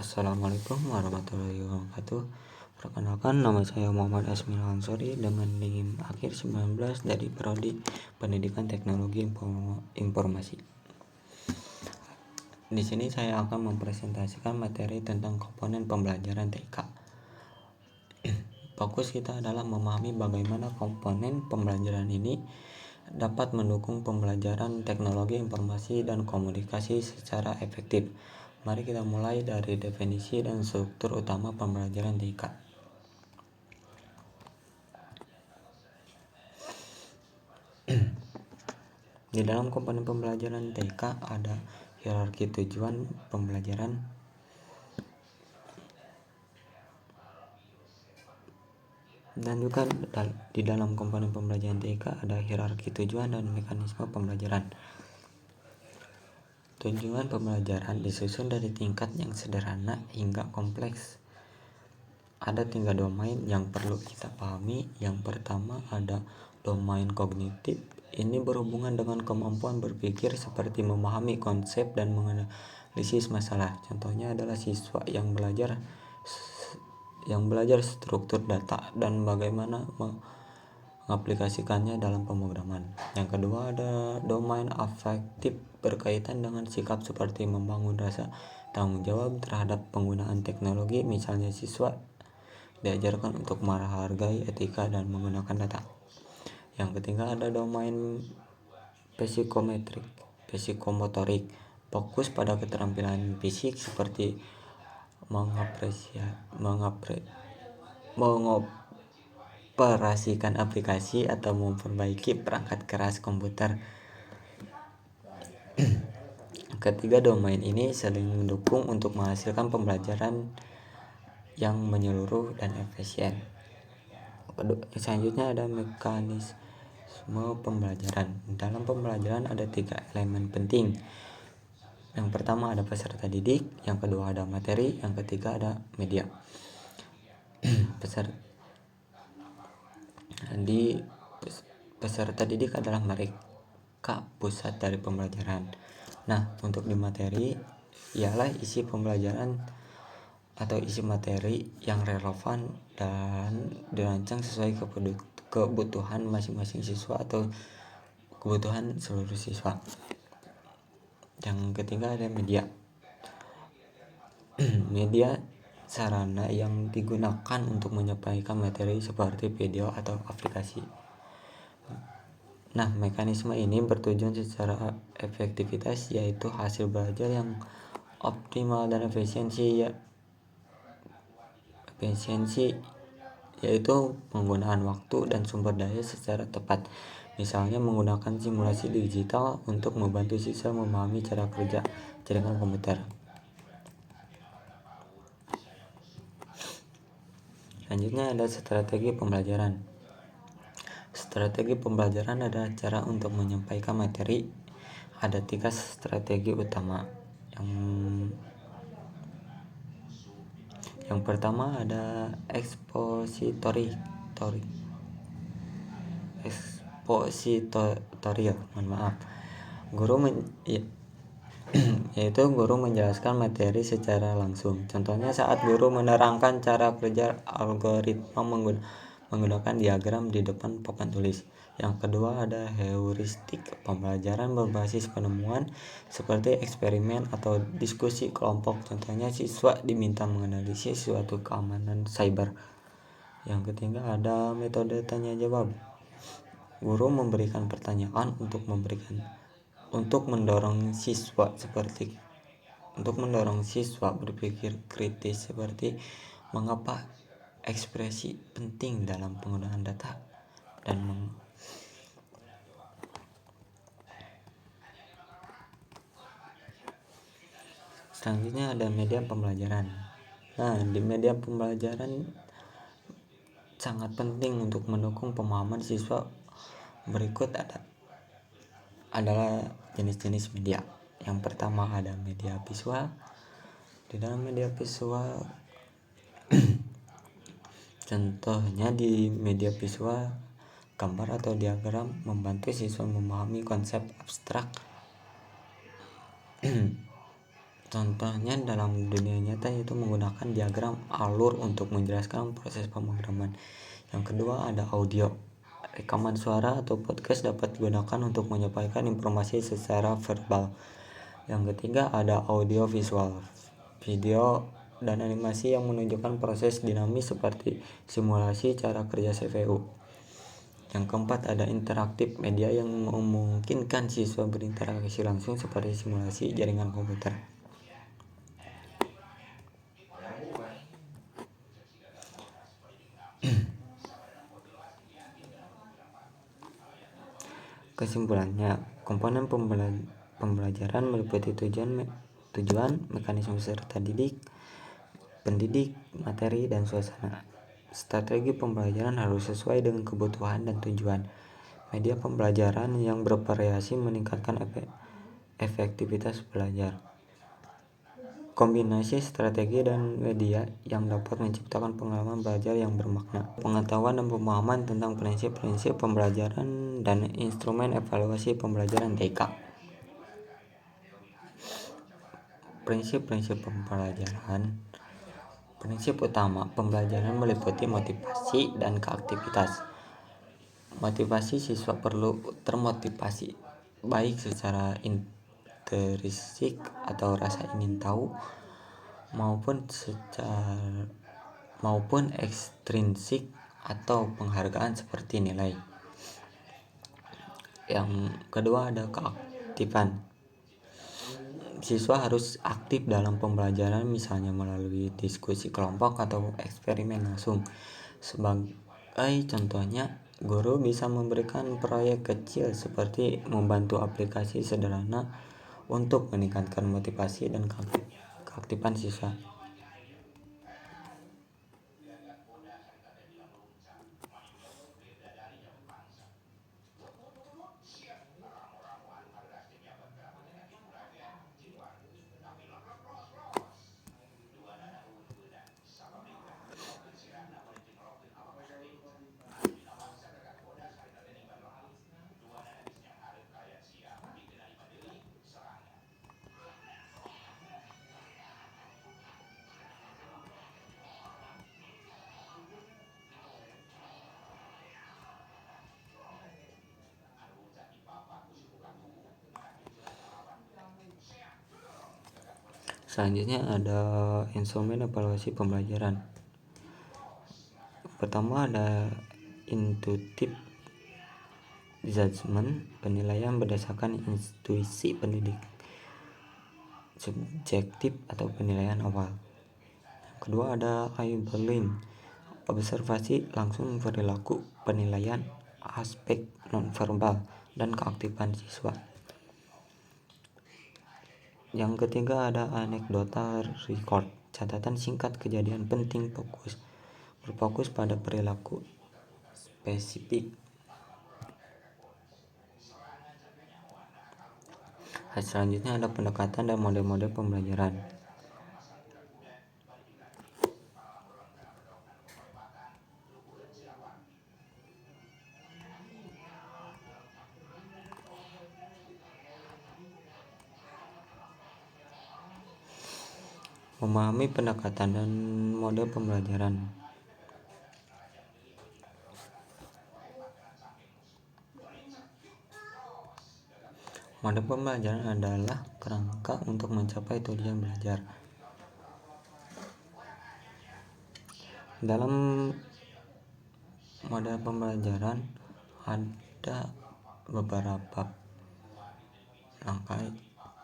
Assalamualaikum warahmatullahi wabarakatuh. Perkenalkan, nama saya Muhammad Asmil Ansori dengan NIM akhir 19 dari Prodi Pendidikan Teknologi Informasi. Di sini saya akan mempresentasikan materi tentang komponen pembelajaran TK. Fokus kita adalah memahami bagaimana komponen pembelajaran ini dapat mendukung pembelajaran teknologi informasi dan komunikasi secara efektif. Mari kita mulai dari definisi dan struktur utama pembelajaran TK. Di dalam komponen pembelajaran TK ada hierarki tujuan pembelajaran, dan juga di dalam komponen pembelajaran TK ada hierarki tujuan dan mekanisme pembelajaran. Tujuan pembelajaran disusun dari tingkat yang sederhana hingga kompleks. Ada 3 domain yang perlu kita pahami. Yang pertama ada domain kognitif. Ini berhubungan dengan kemampuan berpikir seperti memahami konsep dan menganalisis masalah. Contohnya adalah siswa yang belajar struktur data dan bagaimana mengaplikasikannya dalam pemrograman. Yang kedua ada domain afektif, berkaitan dengan sikap seperti membangun rasa tanggung jawab terhadap penggunaan teknologi. Misalnya siswa diajarkan untuk menghargai etika dan menggunakan data. Yang ketiga ada domain psikomotorik, fokus pada keterampilan fisik seperti mengoperasikan aplikasi atau memperbaiki perangkat keras komputer. Ketiga domain ini saling mendukung untuk menghasilkan pembelajaran yang menyeluruh dan efisien. Selanjutnya ada mekanisme pembelajaran. Dalam pembelajaran ada 3 elemen penting. Yang pertama ada peserta didik, yang kedua ada materi, yang ketiga ada media. Peserta didik adalah mereka pusat dari pembelajaran. Nah, untuk di materi ialah isi pembelajaran atau isi materi yang relevan dan dirancang sesuai kebutuhan masing-masing siswa atau kebutuhan seluruh siswa. Yang ketiga ada media. Media sarana yang digunakan untuk menyampaikan materi seperti video atau aplikasi. Nah, mekanisme ini bertujuan secara efektivitas, yaitu hasil belajar yang optimal dan efisiensi, yaitu penggunaan waktu dan sumber daya secara tepat. Misalnya menggunakan simulasi digital untuk membantu siswa memahami cara kerja jaringan komputer. Selanjutnya ada strategi pembelajaran. Strategi pembelajaran adalah cara untuk menyampaikan materi. Ada 3 strategi utama. Yang pertama ada ekspositorial, yaitu guru menjelaskan materi secara langsung. Contohnya saat guru menerangkan cara kerja algoritma menggunakan diagram di depan papan tulis. Yang kedua ada heuristik pembelajaran berbasis penemuan seperti eksperimen atau diskusi kelompok. Contohnya siswa diminta menganalisis suatu keamanan cyber. Yang ketiga ada metode tanya jawab. Guru memberikan pertanyaan untuk mendorong siswa berpikir kritis seperti mengapa ekspresi penting dalam penggunaan data dan selanjutnya ada media pembelajaran. Nah, di media pembelajaran sangat penting untuk mendukung pemahaman siswa. Berikut adalah jenis-jenis media. Yang pertama ada media visual. Di dalam media visual contohnya di media visual, gambar atau diagram membantu siswa memahami konsep abstrak. Contohnya dalam dunia nyata itu menggunakan diagram alur untuk menjelaskan proses pemrograman. Yang kedua ada audio. Rekaman suara atau podcast dapat digunakan untuk menyampaikan informasi secara verbal. Yang ketiga ada audio visual. Video dan animasi yang menunjukkan proses dinamis seperti simulasi cara kerja CPU. Yang keempat ada interaktif, media yang memungkinkan siswa berinteraksi langsung seperti simulasi jaringan komputer. Kesimpulannya, komponen pembelajaran meliputi tujuan, mekanisme serta pendidik, materi, dan suasana. Strategi pembelajaran harus sesuai dengan kebutuhan dan tujuan. Media pembelajaran yang bervariasi meningkatkan efektivitas belajar. Kombinasi strategi dan media yang dapat menciptakan pengalaman belajar yang bermakna. Pengetahuan dan pemahaman tentang prinsip-prinsip pembelajaran dan instrumen evaluasi pembelajaran TK. Prinsip-prinsip pembelajaran. Prinsip utama pembelajaran meliputi motivasi dan keaktivitas. Motivasi siswa perlu termotivasi baik secara intrinsik atau rasa ingin tahu maupun ekstrinsik atau penghargaan seperti nilai. Yang kedua ada keaktifan. Siswa harus aktif dalam pembelajaran, misalnya melalui diskusi kelompok atau eksperimen langsung. Sebagai contohnya, guru bisa memberikan proyek kecil seperti membantu aplikasi sederhana untuk meningkatkan motivasi dan keaktifan siswa. Selanjutnya ada instrumen evaluasi pembelajaran. Pertama ada intuitive judgment, penilaian berdasarkan intuisi pendidik. Subjektif atau penilaian awal. Yang kedua ada eyeballing, observasi langsung perilaku, penilaian aspek nonverbal dan keaktifan siswa. Yang ketiga ada anecdotal record, catatan singkat kejadian penting berfokus pada perilaku spesifik. Selanjutnya ada pendekatan dan model-model pembelajaran. Memahami pendekatan dan model pembelajaran. Model pembelajaran adalah kerangka untuk mencapai tujuan belajar. Dalam model pembelajaran ada beberapa rangka.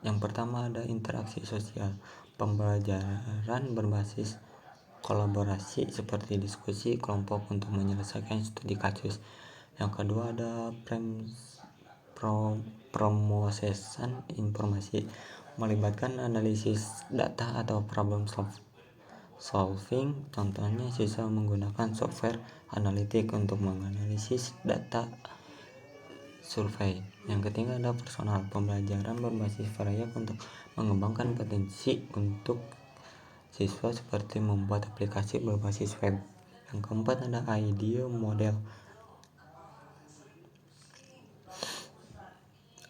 Yang pertama ada interaksi sosial. Pembelajaran berbasis kolaborasi seperti diskusi kelompok untuk menyelesaikan studi kasus. Yang kedua ada promosession informasi, melibatkan analisis data atau problem solving. Contohnya siswa menggunakan software analitik untuk menganalisis data survei. Yang ketiga ada personal, pembelajaran berbasis variabel untuk mengembangkan potensi untuk siswa seperti membuat aplikasi berbasis web. Yang keempat ada idea model,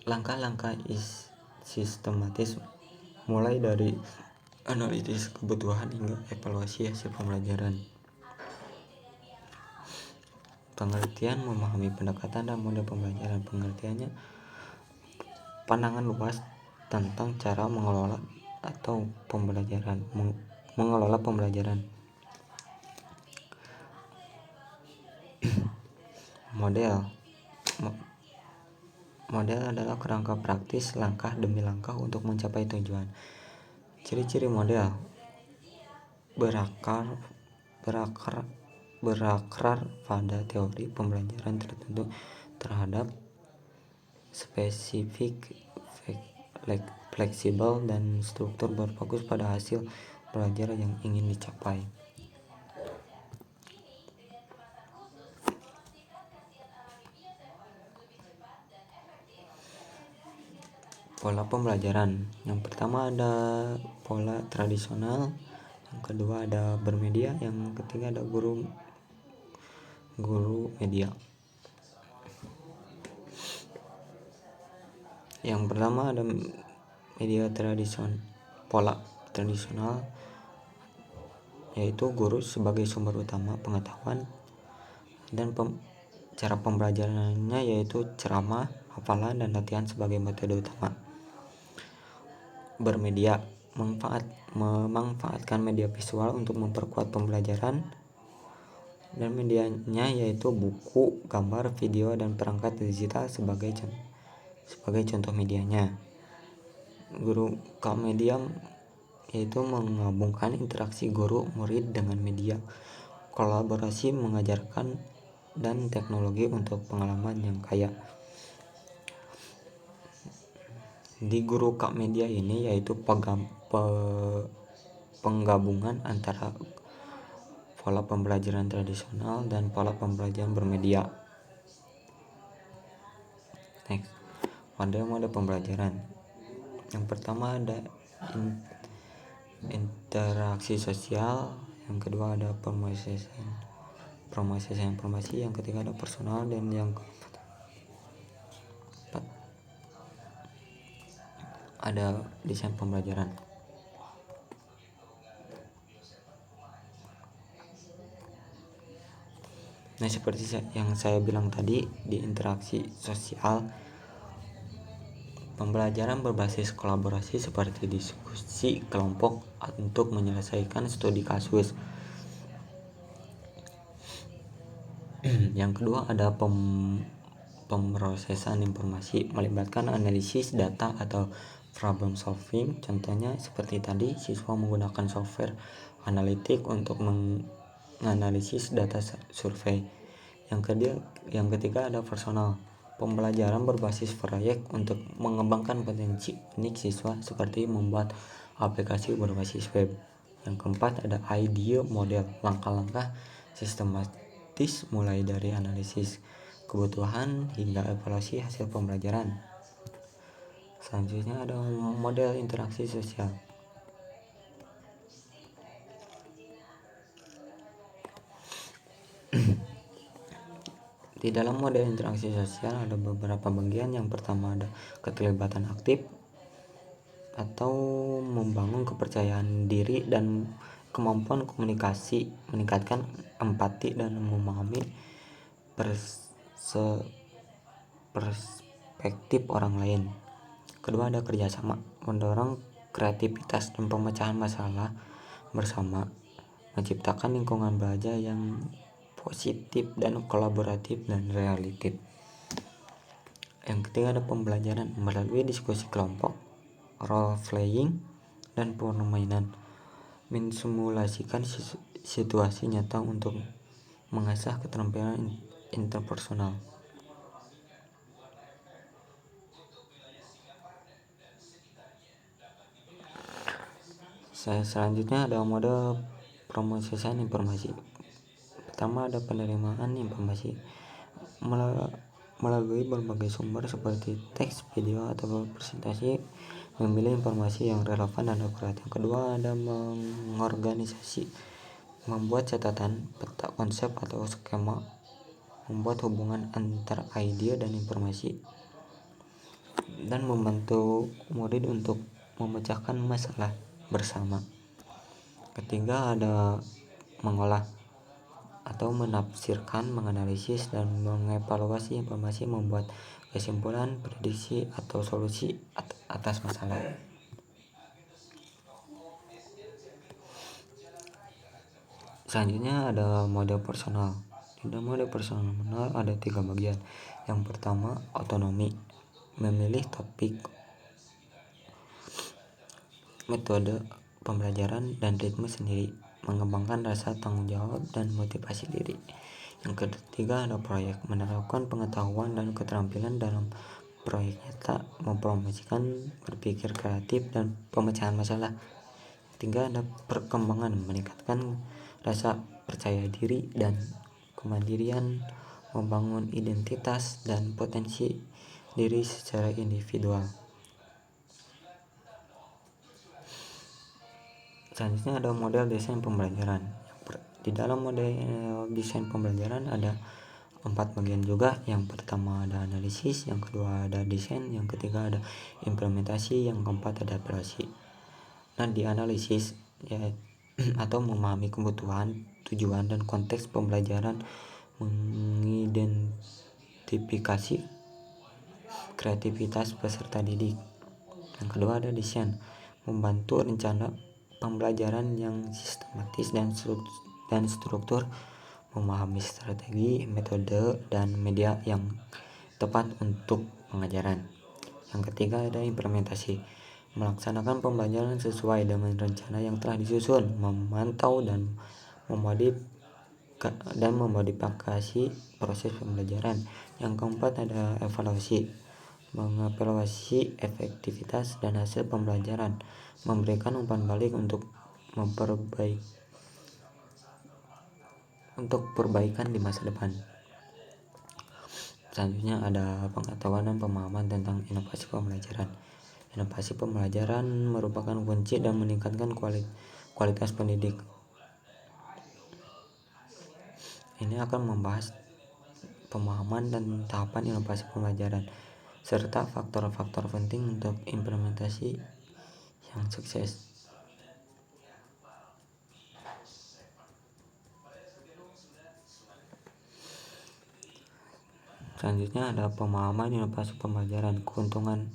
langkah-langkah sistematis mulai dari analisis kebutuhan hingga evaluasi hasil pembelajaran. Pengertian memahami pendekatan dan model pembelajaran. Pengertiannya pandangan luas tentang cara mengelola atau mengelola pembelajaran. Model adalah kerangka praktis langkah demi langkah untuk mencapai tujuan. Ciri-ciri model: berakar pada teori pembelajaran tertentu terhadap spesifik, fleksibel, dan struktur, berfokus pada hasil belajar yang ingin dicapai. Pola pembelajaran. Yang pertama ada pola tradisional, yang kedua ada bermedia, yang ketiga ada guru media. Yang pertama ada media pola tradisional, yaitu guru sebagai sumber utama pengetahuan, dan cara pembelajarannya yaitu ceramah, hafalan, dan latihan sebagai metode utama. Bermedia memanfaatkan media visual untuk memperkuat pembelajaran, dan medianya yaitu buku, gambar, video, dan perangkat digital sebagai contoh medianya. Guru media yaitu menggabungkan interaksi guru murid dengan media, kolaborasi mengajarkan, dan teknologi untuk pengalaman yang kaya. Di guru media ini yaitu penggabungan antara pola pembelajaran tradisional dan pola pembelajaran bermedia. Next, model pembelajaran. Yang pertama ada interaksi sosial, yang kedua ada promosiasi informasi, yang ketiga ada personal, dan yang keempat ada desain pembelajaran. Nah, seperti yang saya bilang tadi, di interaksi sosial, pembelajaran berbasis kolaborasi seperti diskusi kelompok untuk menyelesaikan studi kasus. Yang kedua ada pemrosesan informasi, melibatkan analisis data atau problem solving. Contohnya seperti tadi, siswa menggunakan software analitik untuk menganalisis data survei. Yang ketiga ada personal, pembelajaran berbasis proyek untuk mengembangkan potensi unik siswa seperti membuat aplikasi berbasis web. Yang keempat ada idea model, langkah-langkah sistematis mulai dari analisis kebutuhan hingga evaluasi hasil pembelajaran. Selanjutnya ada model interaksi sosial. Di dalam model interaksi sosial ada beberapa bagian. Yang pertama ada keterlibatan aktif atau membangun kepercayaan diri dan kemampuan komunikasi, meningkatkan empati dan memahami perspektif orang lain. Kedua ada kerjasama, mendorong kreativitas dan pemecahan masalah bersama, menciptakan lingkungan belajar yang positif dan kolaboratif dan realitif. Yang ketiga ada pembelajaran melalui diskusi kelompok, role playing, dan permainan, mensimulasikan situasi nyata untuk mengasah keterampilan interpersonal. Selanjutnya ada model promosisan informasi. Pertama ada penerimaan informasi melalui berbagai sumber seperti teks, video, atau presentasi, memilih informasi yang relevan dan akurat. Yang kedua ada mengorganisasi, membuat catatan, peta konsep atau skema, membuat hubungan antar ide dan informasi, dan membantu murid untuk memecahkan masalah bersama. Ketiga ada mengolah atau menafsirkan, menganalisis, dan mengevaluasi informasi, membuat kesimpulan, prediksi, atau solusi atas masalah. Selanjutnya ada mode personal. Di dalam mode personal ada 3 bagian. Yang pertama, otonomi, memilih topik, metode pembelajaran, dan ritme sendiri, mengembangkan rasa tanggung jawab dan motivasi diri. Yang ketiga ada proyek, menerapkan pengetahuan dan keterampilan dalam proyek nyata, mempromosikan berpikir kreatif dan pemecahan masalah. Ketiga ada perkembangan, meningkatkan rasa percaya diri dan kemandirian, membangun identitas dan potensi diri secara individual. Selanjutnya ada model desain pembelajaran. Di dalam model desain pembelajaran ada 4 bagian juga. Yang pertama ada analisis, yang kedua ada desain, yang ketiga ada implementasi, yang keempat ada operasi. Nah, di analisis ya atau memahami kebutuhan, tujuan, dan konteks pembelajaran, mengidentifikasi kreativitas peserta didik. Yang kedua ada desain, membantu rencana pembelajaran yang sistematis dan struktur, memahami strategi, metode, dan media yang tepat untuk pengajaran. Yang ketiga ada implementasi, melaksanakan pembelajaran sesuai dengan rencana yang telah disusun, memantau dan memodifikasi proses pembelajaran. Yang keempat ada evaluasi, mengevaluasi efektivitas dan hasil pembelajaran, memberikan umpan balik untuk perbaikan di masa depan. Selanjutnya ada pengetahuan dan pemahaman tentang inovasi pembelajaran. Inovasi pembelajaran merupakan kunci dan meningkatkan kualitas pendidik. Ini akan membahas pemahaman dan tahapan inovasi pembelajaran serta faktor-faktor penting untuk implementasi yang sukses. Selanjutnya ada pemahaman inovasi pembelajaran. Keuntungan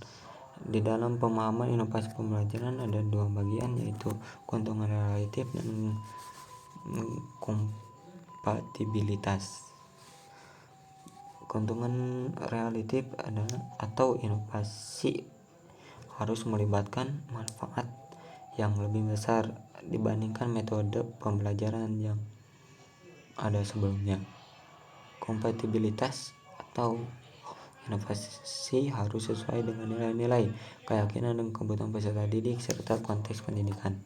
di dalam pemahaman inovasi pembelajaran ada 2 bagian, yaitu keuntungan relatif dan kompatibilitas. Keuntungan relatif adalah atau inovasi harus melibatkan manfaat yang lebih besar dibandingkan metode pembelajaran yang ada sebelumnya. Kompatibilitas atau inovasi harus sesuai dengan nilai-nilai, keyakinan, dan kebutuhan peserta didik serta konteks pendidikan.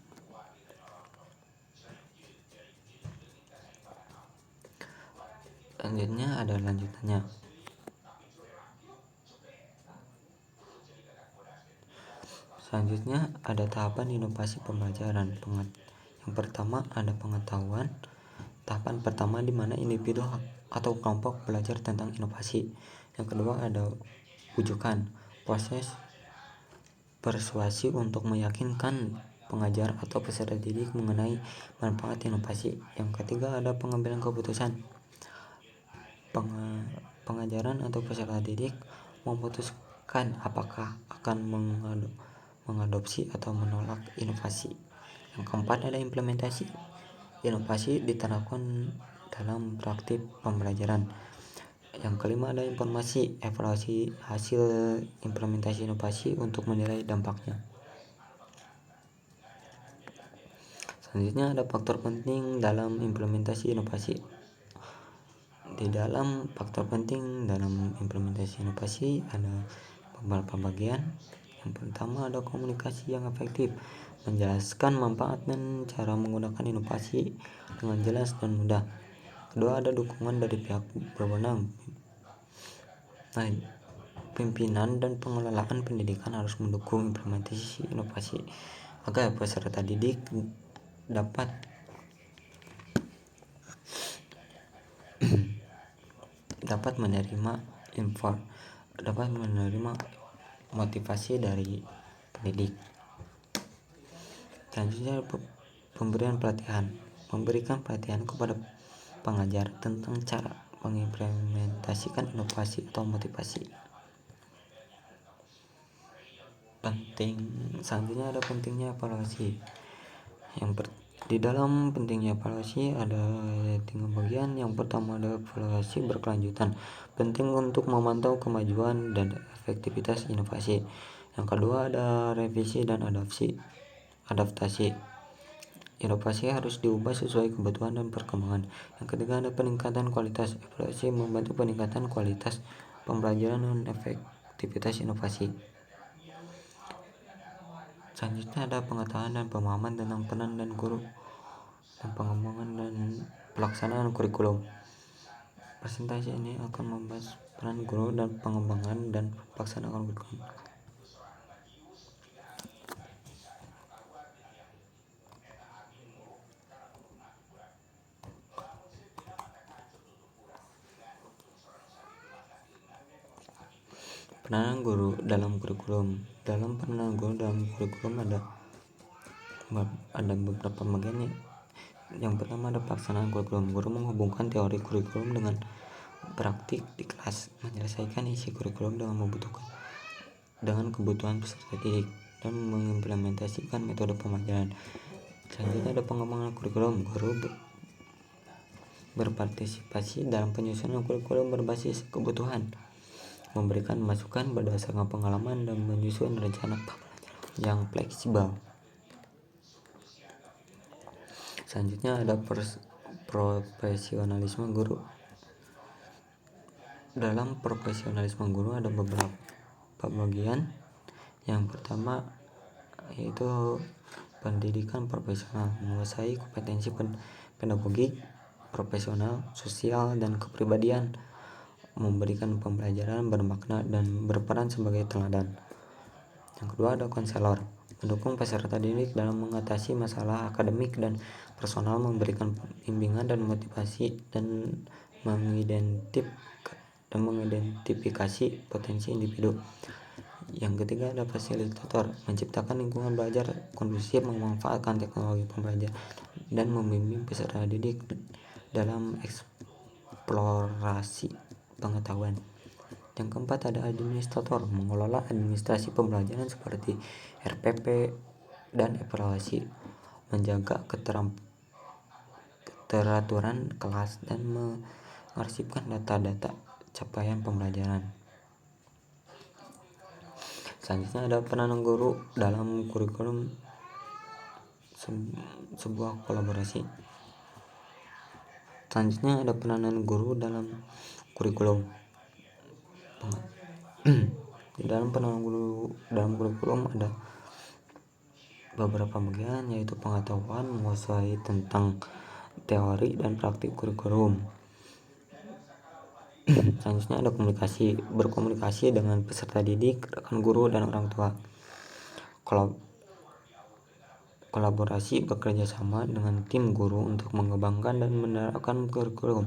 Selanjutnya ada lanjutannya. Selanjutnya ada tahapan inovasi pembelajaran. Yang pertama ada pengetahuan. Tahapan pertama di mana individu atau kelompok belajar tentang inovasi. Yang kedua ada ujukan, proses persuasi untuk meyakinkan pengajar atau peserta didik mengenai manfaat inovasi. Yang ketiga ada pengambilan keputusan. Pengajaran atau peserta didik memutuskan apakah akan mengadopsi atau menolak inovasi. Yang keempat ada implementasi. Inovasi diterapkan dalam praktik pembelajaran. Yang kelima ada informasi, evaluasi hasil implementasi inovasi untuk menilai dampaknya. Selanjutnya ada faktor penting dalam implementasi inovasi. Di dalam faktor penting dalam implementasi inovasi ada beberapa bagian. Yang pertama ada komunikasi yang efektif, menjelaskan manfaat dan cara menggunakan inovasi dengan jelas dan mudah. Kedua ada dukungan dari pihak berwenang. Pimpinan dan pengelolaan pendidikan harus mendukung implementasi inovasi agar peserta didik dapat menerima motivasi dari pendidik. Selanjutnya pemberian pelatihan. Memberikan pelatihan kepada pengajar tentang cara mengimplementasikan inovasi atau motivasi. Selanjutnya ada pentingnya evaluasi. Di dalam pentingnya evaluasi ada 3 bagian. Yang pertama ada evaluasi berkelanjutan, penting untuk memantau kemajuan dan efektivitas inovasi. Yang kedua ada revisi dan adaptasi. Inovasi harus diubah sesuai kebutuhan dan perkembangan. Yang ketiga ada peningkatan kualitas. Evaluasi membantu peningkatan kualitas pembelajaran dan efektivitas inovasi. Selanjutnya ada pengetahuan dan pemahaman tentang peran dan guru dan pengembangan dan pelaksanaan kurikulum. Presentasi ini akan membahas peran guru dan pengembangan dan pelaksanaan kurikulum. Peranan guru dalam kurikulum. Dalam peranan guru dalam kurikulum ada beberapa bagian. Yang pertama ada pelaksanaan kurikulum. Guru menghubungkan teori kurikulum dengan praktik di kelas, menyelesaikan isi kurikulum dengan kebutuhan peserta didik dan mengimplementasikan metode pembelajaran. Selanjutnya ada pengembangan kurikulum. Guru berpartisipasi dalam penyusunan kurikulum berbasis kebutuhan, memberikan masukan berdasarkan pengalaman dan menyusun rencana pembelajaran yang fleksibel. Selanjutnya ada profesionalisme guru. Dalam profesionalisme guru ada beberapa bagian. Yang pertama yaitu pendidikan profesional, menguasai kompetensi pedagogik, profesional, sosial, dan kepribadian, memberikan pembelajaran bermakna dan berperan sebagai teladan. Yang kedua ada konselor, mendukung peserta didik dalam mengatasi masalah akademik dan personal, memberikan bimbingan dan motivasi dan mengidentifikasi potensi individu. Yang ketiga ada fasilitator, menciptakan lingkungan belajar kondusif, memanfaatkan teknologi pembelajaran dan membimbing peserta didik dalam eksplorasi pengetahuan. Yang keempat ada administrator, mengelola administrasi pembelajaran seperti RPP dan evaluasi, menjaga keteraturan kelas dan mengarsipkan data-data capaian pembelajaran. Selanjutnya ada peranan guru dalam kurikulum, sebuah kolaborasi. Selanjutnya ada peranan guru dalam kurikulum. Di dalam peranan guru dalam kurikulum ada beberapa bagian, yaitu pengetahuan, menguasai tentang teori dan praktik kurikulum. Selanjutnya ada komunikasi, berkomunikasi dengan peserta didik, rekan guru, dan orang tua. Kolaborasi, bekerja sama dengan tim guru untuk mengembangkan dan menerapkan kurikulum.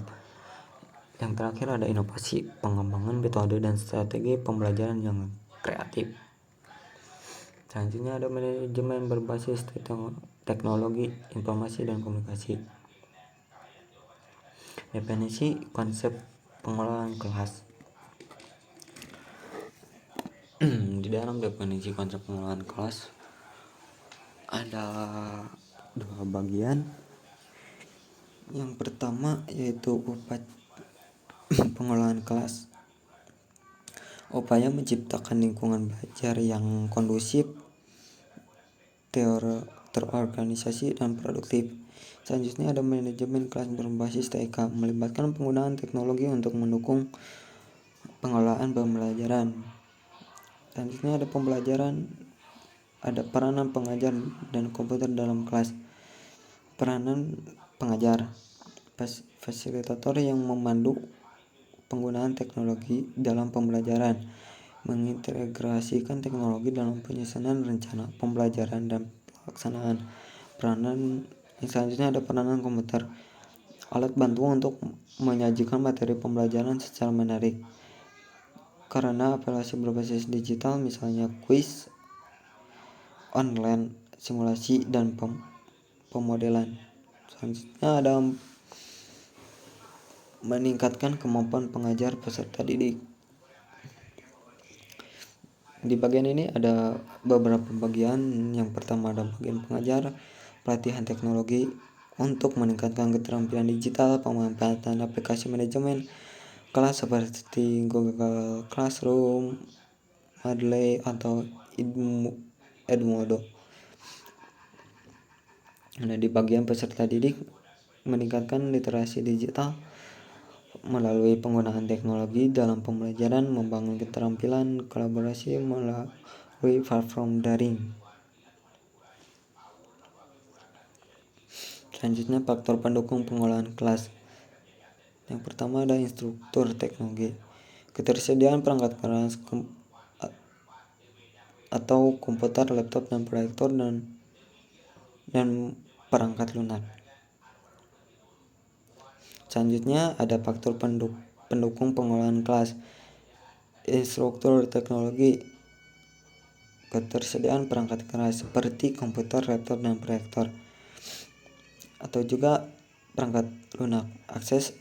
Yang terakhir ada inovasi, pengembangan metode dan strategi pembelajaran yang kreatif. Selanjutnya ada manajemen berbasis teknologi, informasi, dan komunikasi. Definisi konsep pengelolaan kelas. Di dalam definisi konsep pengelolaan kelas ada 2 bagian. Yang pertama yaitu pengelolaan kelas, upaya menciptakan lingkungan belajar yang kondusif, terorganisasi, dan produktif. Selanjutnya ada manajemen kelas berbasis TK, melibatkan penggunaan teknologi untuk mendukung pengelolaan pembelajaran. Selanjutnya ada pembelajaran, ada peranan pengajar dan komputer dalam kelas. Peranan pengajar, fasilitator yang memandu penggunaan teknologi dalam pembelajaran, mengintegrasikan teknologi dalam penyusunan rencana pembelajaran dan pelaksanaan. Peranan selanjutnya ada peranan komputer, alat bantu untuk menyajikan materi pembelajaran secara menarik. Karena aplikasi berbasis digital, misalnya kuis online, simulasi dan pemodelan. Selanjutnya ada meningkatkan kemampuan pengajar peserta didik. Di bagian ini ada beberapa bagian. Yang pertama ada bagian pengajar, pelatihan teknologi untuk meningkatkan keterampilan digital, pemanfaatan aplikasi manajemen kelas seperti Google Classroom, Moodle atau Edmodo. Nah, di bagian peserta didik meningkatkan literasi digital melalui penggunaan teknologi dalam pembelajaran, membangun keterampilan kolaborasi melalui platform daring. Selanjutnya faktor pendukung pengolahan kelas. Yang pertama ada instruktur teknologi. Ketersediaan perangkat keras atau komputer, laptop, dan proyektor dan perangkat lunak. Selanjutnya ada faktor pendukung pengolahan kelas. Instruktur teknologi. Ketersediaan perangkat keras seperti komputer, laptop, dan proyektor, atau juga perangkat lunak. Akses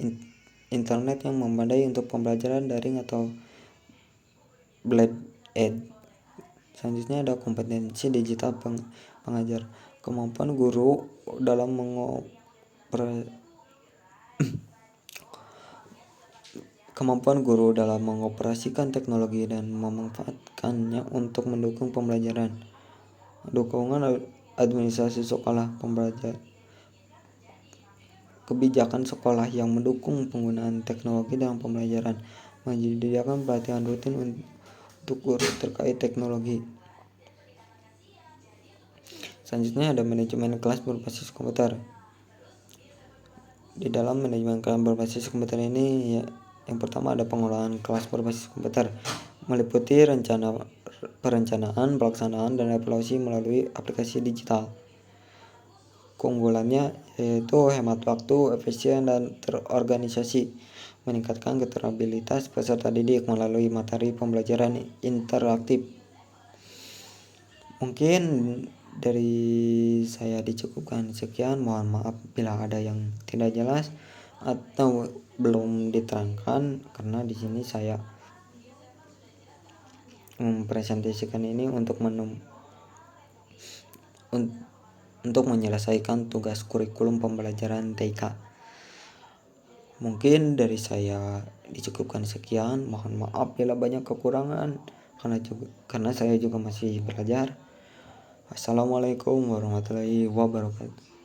internet yang memadai untuk pembelajaran daring atau blended. Selanjutnya ada kompetensi digital pengajar. Kemampuan guru dalam mengoperasikan teknologi dan memanfaatkannya untuk mendukung pembelajaran. Dukungan administrasi sekolah, kebijakan sekolah yang mendukung penggunaan teknologi dalam pembelajaran, menyediakan pelatihan rutin untuk guru terkait teknologi. Selanjutnya ada manajemen kelas berbasis komputer. Di dalam manajemen kelas berbasis komputer ini yang pertama ada pengolahan kelas berbasis komputer, meliputi perencanaan, pelaksanaan, dan evaluasi melalui aplikasi digital. Keunggulannya yaitu hemat waktu, efisien, dan terorganisasi, meningkatkan keterampilan peserta didik melalui materi pembelajaran interaktif. Mungkin dari saya dicukupkan sekian. Mohon maaf bila ada yang tidak jelas atau belum diterangkan, karena di sini saya mempresentasikan ini untuk menyelesaikan tugas kurikulum pembelajaran TK. Mungkin dari saya dicukupkan sekian. Mohon maaf bila banyak kekurangan, karena saya juga masih belajar. Assalamualaikum warahmatullahi wabarakatuh.